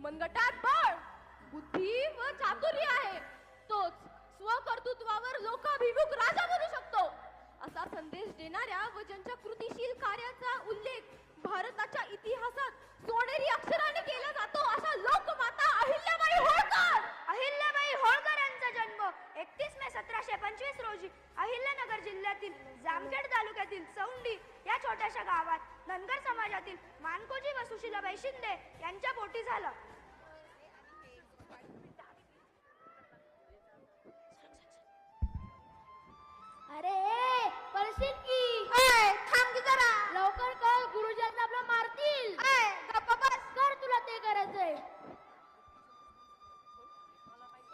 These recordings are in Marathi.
मनगटात बळ, बुद्धी व चातुर्य आहे, तोच स्वकर्तृत्वावर लोकाभिमुख राजा बनू शकतो. असा संदेश देणाऱ्या व ज्यांच्या कृतिशील कार्याचा उल्लेख भारताच्या इतिहासात सोनेरी अक्षराने केला जातो अशा लोकमाता अहिल्याबाई होळकर. अहिल्याबाई होळकर यांचा जन्म 31 मे 1725 रोजी अहिल्यानगर जिल्ह्यातील जामखेड तालुक्यातील चौंडी या छोट्याशा गावात धनगर समाजातील मानकोजी व सुशीलाबाई शिंदे यांच्या पोटी झाला. अरे पळशील की थांब की जरा. लवकर कर, गुरुजन आपला मारतील. गप्पा बस. कर, तुला ते करायचंय.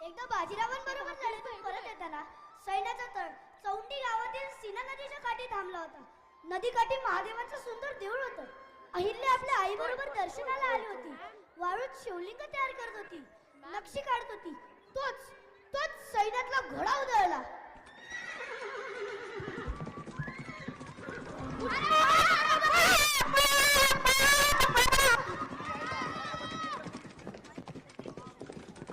एकदा बाजीरावांबरोबर लढतून परत येताना सैन्याचा तळ चौंडी गावातील सीना नदीच्या काठी थांबला होता. नदीकाठी महादेवांचं सुंदर देऊळ होतं. अहिल्या आपल्या आई बरोबर दर्शनाला आली होती. वाळूत शिवलिंग तयार करत होती, नक्षी काढत होती. तोच तोच सैन्यातला घोडा उधळला.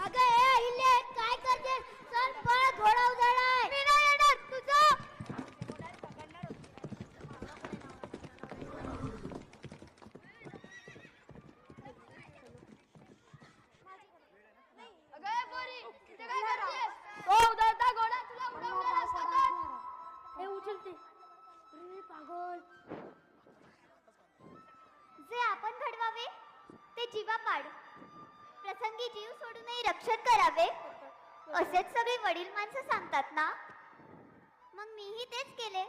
अगं ए अहिल्या, काय करते? चल पळ, घोडा उधळलाय. मी नाही येणार, तुझं. अगं पोरी, इथे काय करतेस? तो उधळता घोडा तुला उडवणार असतात. हे उचलते. अरे पागल. जे आपण घडवावे ते जीवापाड, प्रसंगी जीव सोडूनही रक्षण करावे असेच सगळे वडील माणसं सांगतात ना. मग मीही तेच केले,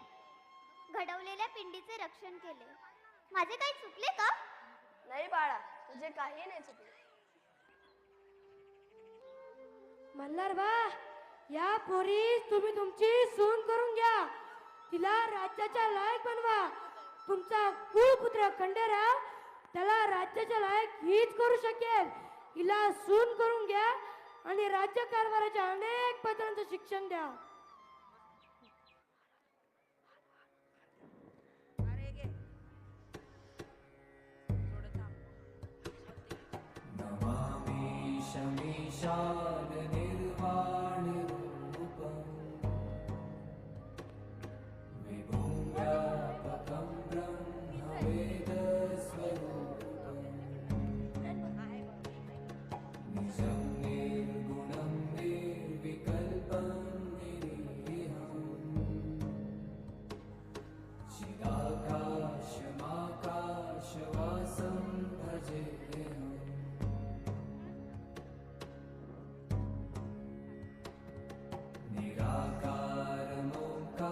घडवलेल्या पिंडीचे रक्षण केले. माझे काही चुकले का? नाही बाळा, तुझे काही नाही चुकले. मल्हार बा, या पोरी तुम्ही तुमची सून करून घ्या. तिला राज्याच्या लायक बनवा. तुमचा कुलपुत्र खंडेराव त्याला राज्याच्या लायक हीच करू शकेल. हिला सून करून घ्या आणि राज्यकारभाराच्या अनेक पत्रांचं शिक्षण द्या. नमामि शमीशान निर्वाण रूपम् विभुं व्यापकं ब्रह्मवेदस्वरूपम् निजं निर्गुणं निर्विकल्पं निरीहम् चिदाकाशमाकाशवासं भजेऽहम्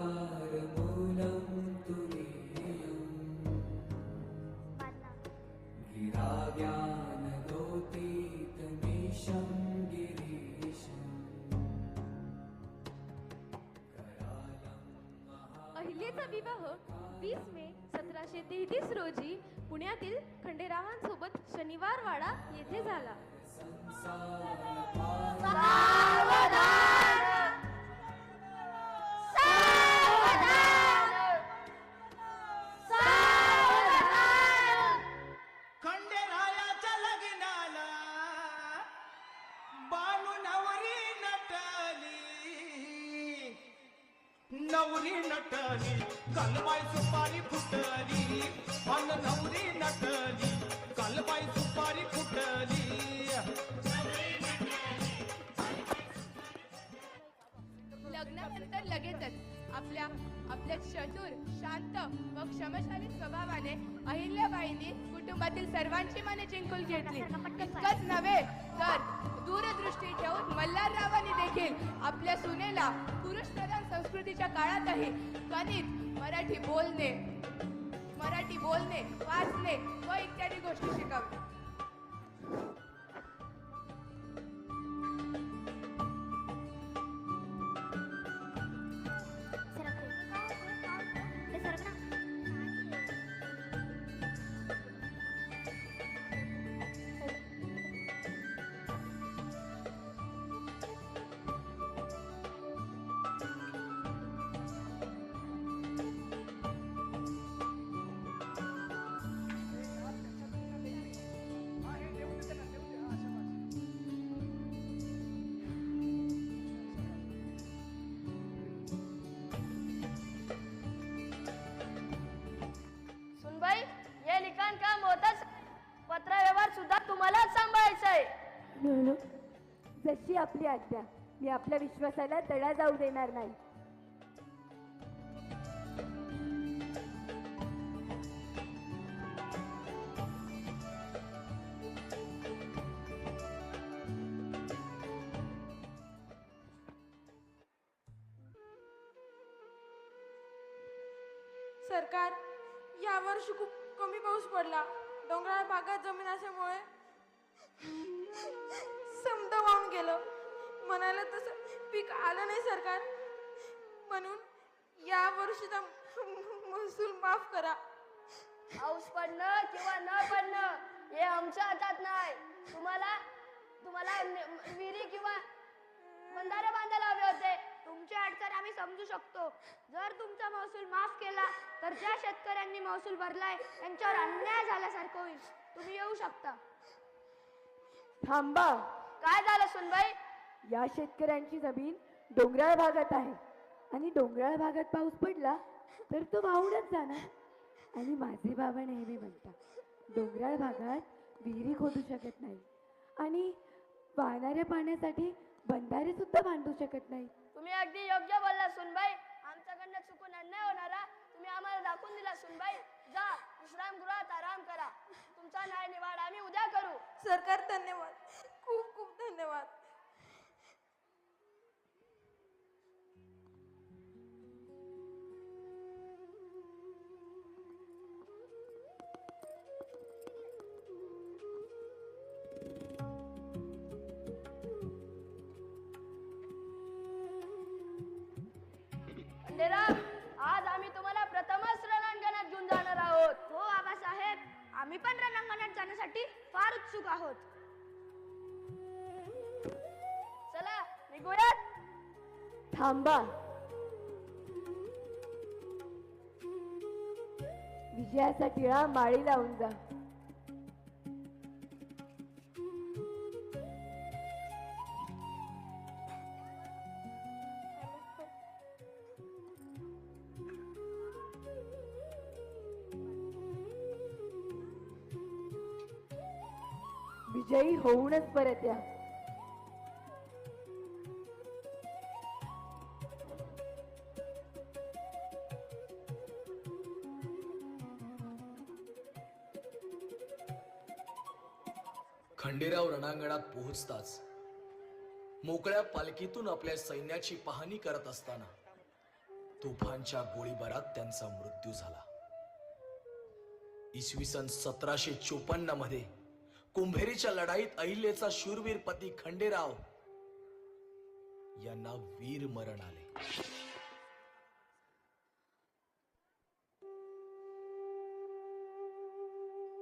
निराकारमोकारमूलं तुरीयम् गिराज्ञानदोतीतमीशं गिरीशम् अहिल्याचा विवाह 20 मे 1733 रोजी पुण्यातील खंडेरावांसोबत शनिवारवाडा येथे झाला. खंडेरायाच्या लग्नाला बानू नवरी नटली, कालबाई सुपारी फुटली. अन नवरी नटली, कालबाई सुपारी फुटली. लग्नानंतर लगेचच आपल्या चतुर, शांत व क्षमशाली स्वभावाने अहिल्याबाईंनी कुटुंबातील सर्वांची मने जिंकून घेतली. इतकंच नव्हे तर दूरदृष्टी ठेवून मल्हाररावांनी देखील आपल्या सुनेला पुरुषप्रधान संस्कृतीच्या काळातही गणित, मराठी बोलणे, वाचणे व इत्यादी गोष्टी शिकवल्या. नळू, जशी आपली आज्ञा. मी आपल्या विश्वासाला तडा जाऊ देणार नाही. सरकार, यावर्षी खूप कमी पाऊस पडला. डोंगराळ भागात जमीन असल्यामुळे समद वाहून गेलं. म्हणायला तसं पीक आलं नाही सरकार. म्हणून या वर्षीचा महसूल माफ करा. पाऊस पडणं किंवा न पडणं हे आमच्या हातात नाही. तुम्हाला विहिरी किंवा बंधारे बांधायला हवे होते. तुमची अडचण आम्ही समजू शकतो. जर तुमचा महसूल माफ केला तर ज्या शेतकऱ्यांनी महसूल भरलाय त्यांच्यावर अन्याय झाल्यासारखं होईल. तुम्ही येऊ शकता. थांबा. काय झालं सुनबाई? या शेतकऱ्यांची जमीन डोंगराळ भागात आहे आणि डोंगराळ भागात पाऊस पडला तर तो वाहूनच जाणार. आणि माझे बाबा नेहमी म्हणतात डोंगराळ भागात विहिरी खोदू शकत नाही आणि वाहणाऱ्या पाण्यासाठी बंधारे सुद्धा बांधू शकत नाही. तुम्ही अगदी योग्य बोलला सुनबाई. आमच्याकडनं चुकून अन्याय होणारा तुम्ही आम्हाला दाखवून दिला सुनबाई. जा विश्रामगृहात आराम करा. तुमचा न्याय निवाड आम्ही उद्या करू. सरकार धन्यवाद, खूप खूप धन्यवाद. आज आम्ही तुम्हाला प्रथमच रणांगणात घेऊन जाणार आहोत. हो आबासाहेब, आम्ही पण रणांगणात जाण्यासाठी फार उत्सुक आहोत. चला निघूयात. थांबा. विजयाचा टिळा माळी लावून जा. विजयी होऊनच परत या. खंडेराव रणांगणात पोहोचताच मोकळ्या पालखीतून आपल्या सैन्याची पाहणी करत असताना तुफानच्या गोळीबारात त्यांचा मृत्यू झाला. इसवी सन 1754 मध्ये कुंभेरीच्या लढाईत अहिल्याचा शूरवीर पती खंडेराव यांना वीर मरण आले.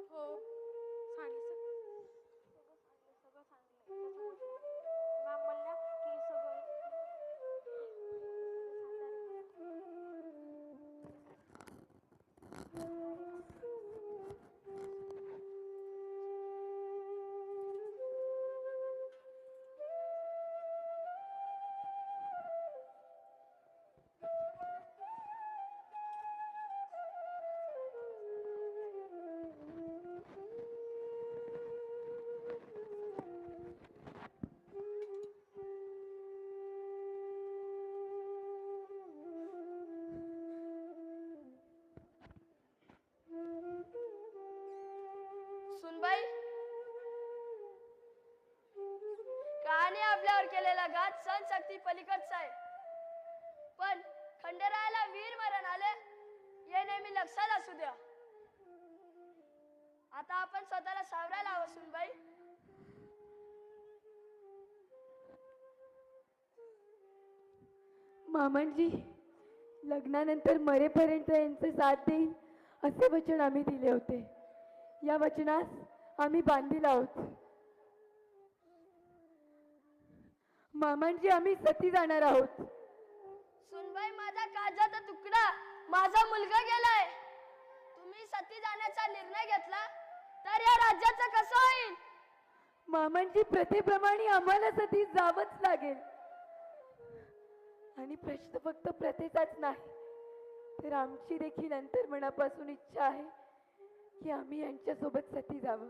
हो सांगितलं सगळं सांगितलं. मॅम म्हणल्या की सुनबाई, काने आपल्यावर केलेला घात सण शक्ती पलीकडचा आहे. पण खंडेरायाला वीर मरण आले हे नेहमी लक्षात असू द्या. आता आपण स्वतःला सावरायला हवं सुनबाई. मामांजी, लग्नानंतर मरेपर्यंत यांचे साथ देईन असे वचन आम्ही दिले होते. या वचनास आम्ही बांधील आहोत. मामांजी, आम्ही सती जाणार आहोत. सुनबाई, माझा काळजाचा तुकडा, माझा मुलगा गेलाय. तुम्ही सती जाण्याचा निर्णय घेतला तर या राज्याचं कसं होईल? मामांजी, प्रथेप्रमाणे आम्हाला सती जावंच लागेल. आणि प्रश्न फक्त प्रथेचाच नाही, तर आमची देखील अंतर मनापासून इच्छा आहे की आम्ही यांच्यासोबत सती जावं.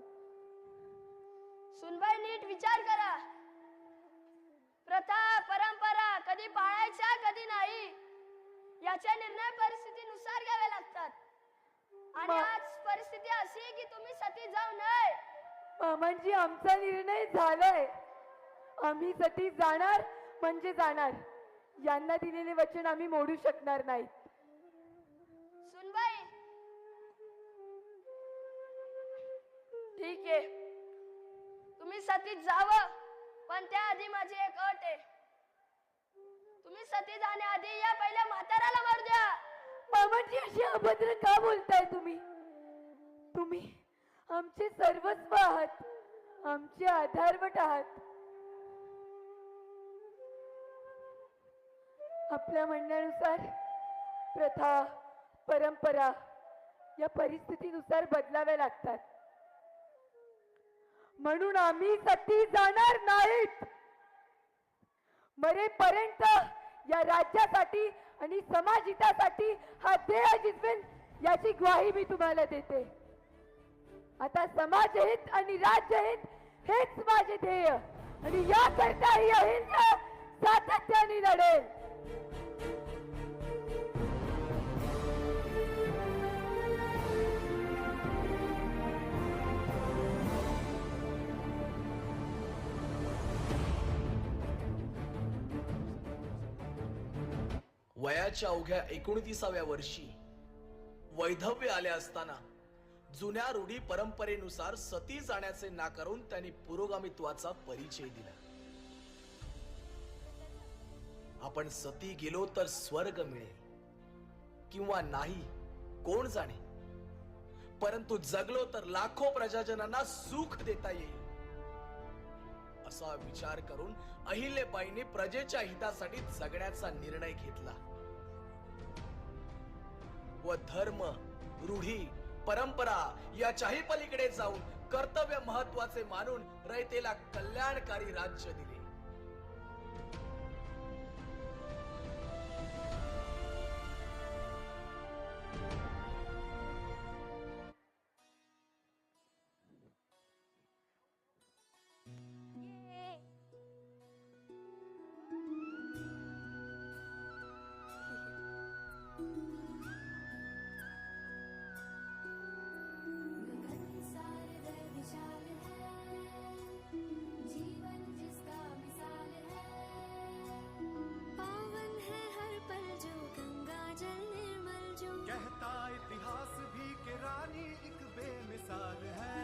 सुनबाई नीट विचार करा. प्रथा परंपरा कधी पाळायच्या कधी नाही याच्या निर्णय परिस्थितीनुसार घ्यावे लागतात. आणि आज परिस्थिती अशी आहे की तुम्ही सती जाऊ नये. मामांजी, आमचा निर्णय झालाय. आम्ही सती जाणार म्हणजे जाणार. यांना दिलेले वचन आम्ही मोडू शकणार नाही. सुनबाई, ठीक आहे, तुम्ही सतीत जावं, पण त्याआधी माझी एक अट आहे. तुम्ही सती जाण्याआधी या पहिल्या म्हाताराला मारू द्या. मामांजी, अशी अभद्र का बोलताय तुम्ही? तुम्ही आमचे सर्वस्व आहात, आमचे आधारवट आहात. आपल्या म्हणण्यानुसार प्रथा परंपरा या परिस्थितीनुसार बदलाव्या लागतात. म्हणून आम्ही सती जाणार नाहीत. मरेपर्यंत या राज्यासाठी आणि समाजहितासाठी हा देह जिजवेन याची ग्वाही मी तुम्हाला देते. आता समाजहित आणि राज्यहित हेच माझे ध्येय आणि याकरता ही अहिल्या सातत्याने लढेल. वयाच्या अवघ्या 29व्या वर्षी वैधव्य आले असताना जुन्या रूढी परंपरेनुसार सती जाण्याचे नाकारून त्यांनी पुरोगामित्वाचा परिचय दिला. आपण सती गेलो तर स्वर्ग मिळेल किंवा नाही कोण जाणे, परंतु जगलो तर लाखो प्रजाजनांना सुख देता येईल असा विचार करून अहिल्याबाईंनी प्रजेच्या हितासाठी जगण्याचा निर्णय घेतला व धर्म, रूढी, परंपरा याच्याही पलीकडे जाऊन कर्तव्य महत्वाचे मानून रयतेला कल्याणकारी राज्य दिले. कहता इतिहास भी कि रानी एक बेमिसाल है.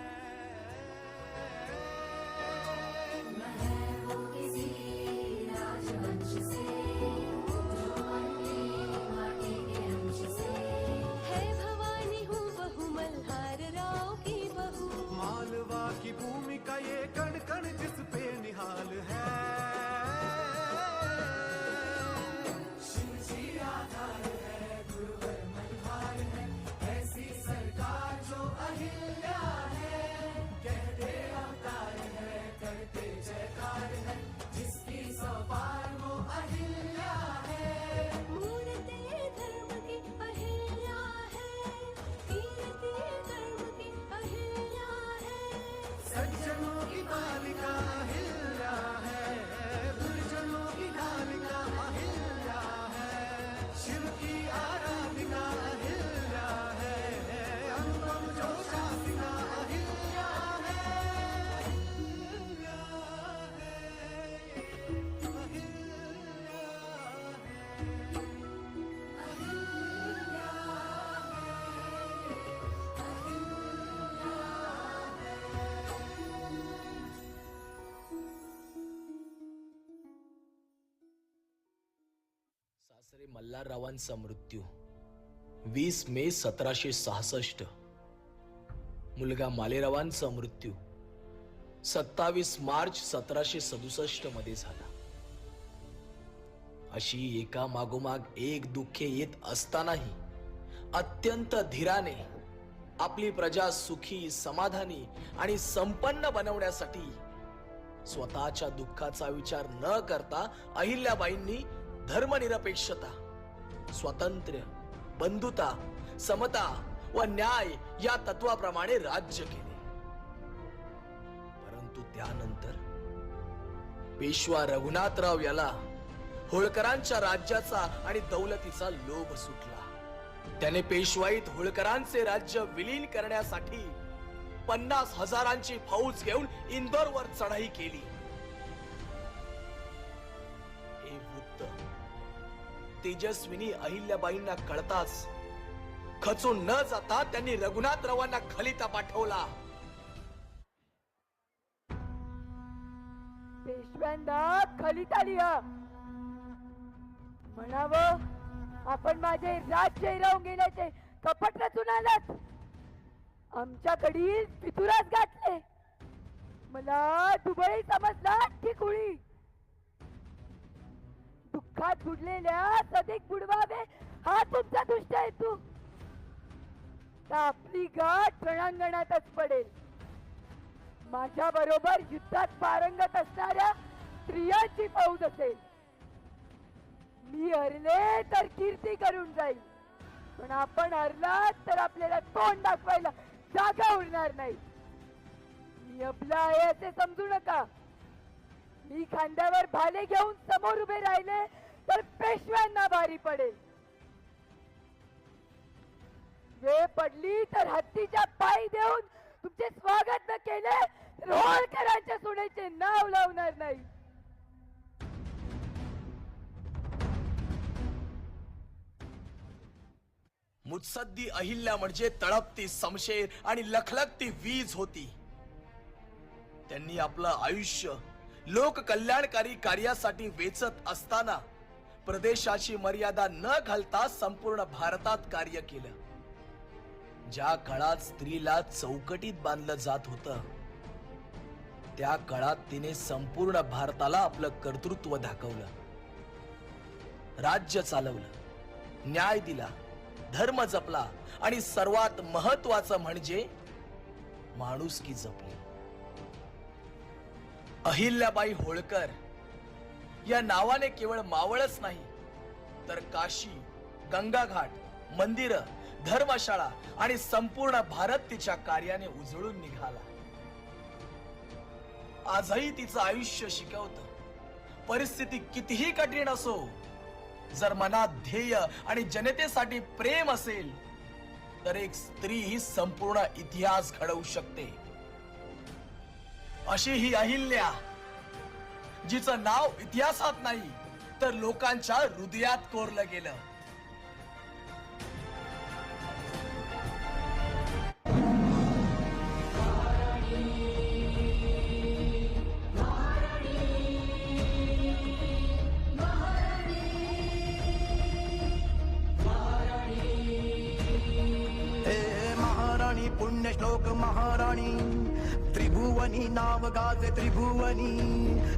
मालवा की भूमि का ये कण कण जिस पे निहाल है. सज्जनों की बालिका अहिल्या है, दुर्जनों की बालिका अहिल्या है. शिव की आराधिका अहिल्या है, अनुपम जो शासिका अहिल्या है. अहिल्या सासरे मल्हाररावांचा मृत्यू 20 मे 1766. मुलगा मालेरावांचा मृत्यू 27 मार्च 1767 मध्ये झाला. अशी एका मागोमाग एक दुःखे येत असतानाही अत्यंत धीराने आपली प्रजा सुखी, समाधानी आणि संपन्न बनवण्यासाठी स्वतःच्या दुःखाचा विचार न करता अहिल्याबाईंनी धर्मनिरपेक्षता, स्वातंत्र्य, बंधुता, समता व न्याय या तत्वाप्रमाणे राज्य केले. परंतु परंतु त्यानंतर पेशवा रघुनाथराव याला होळकरांच्या राज्याचा आणि दौलतीचा लोभ सुटला. त्याने पेशवाईत होळकरांचे राज्य विलीन करण्यासाठी 50,000ची फौज घेऊन इंदोरवर चढाई केली. हे वृत्त तेजस्विनी अहिल्याबाईंना कळताच खचून न जाता त्यांनी रघुनाथरावांना खलिता पाठवला. पेशव्यांना खलिता लिहा म्हणावं, आपण माझे राज्य हिरावून गेल्याचे कपट रचून आलात. आमच्याकडील पितुरास गाठले. मला दुबळी समजला की कुळी. दुःखात बुडलेल्या सदिक बुडवावे हा तुमचा दुष्ट हेतू. तर आपली गाठ रणांगणातच पडेल. माझ्या बरोबर युद्धात पारंगत असणाऱ्या स्त्रियांची फौज असेल. मी हरले तर कीर्ती करून जाईल, पण आपण हरलात तर आपल्याला तोंड दाखवायला जागा उरणार नाही. मी आपला आहे असे समजू नका. मी खांद्यावर भाले घेऊन समोर उभे राहिले तर पेशव्यांना भारी पडेल. वेळ पडली तर हत्तीच्या पायी देऊन तुमचे स्वागत न केले तर होळकरांच्या सुनेचे नाव लावणार नाही. मुत्सद्दी अहिल्या म्हणजे तळपती समशेर आणि लखलखती वीज होती. त्यांनी आपलं आयुष्य लोक कल्याणकारी कार्यासाठी वेचत असताना प्रदेशाची मर्यादा न घालता संपूर्ण भारतात कार्य केलं. ज्या काळात स्त्रीला चौकटीत बांधलं जात होतं, त्या काळात तिने संपूर्ण भारताला आपलं कर्तृत्व दाखवलं. राज्य चालवलं, न्याय दिला, धर्म जपला आणि सर्वात महत्वाचं म्हणजे माणुसकी जपली. अहिल्याबाई होळकर या नावाने केवळ मावळच नाही, तर काशी, गंगाघाट, मंदिर, धर्मशाळा आणि संपूर्ण भारत तिच्या कार्याने उजळून निघाला. आजही तिचं आयुष्य शिकवतं, परिस्थिती कितीही कठीण असो, जर मनात ध्येय आणि जनतेसाठी प्रेम असेल तर एक स्त्री ही संपूर्ण इतिहास घडवू शकते. अशी ही अहिल्या, जिचं नाव इतिहासात नाही तर लोकांच्या हृदयात कोरलं गेलं. पुण्यश्लोक महाराणी त्रिभुवनी नाव गाजे त्रिभुवनी.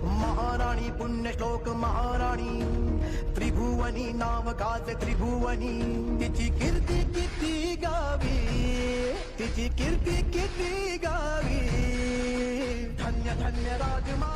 महाराणी पुण्यश्लोक महाराणी त्रिभुवनी नाव गाजे त्रिभुवनी. तिची कीर्ती किती गावी, तिची कीर्ती किती गावी. धन्य धन्य राजमा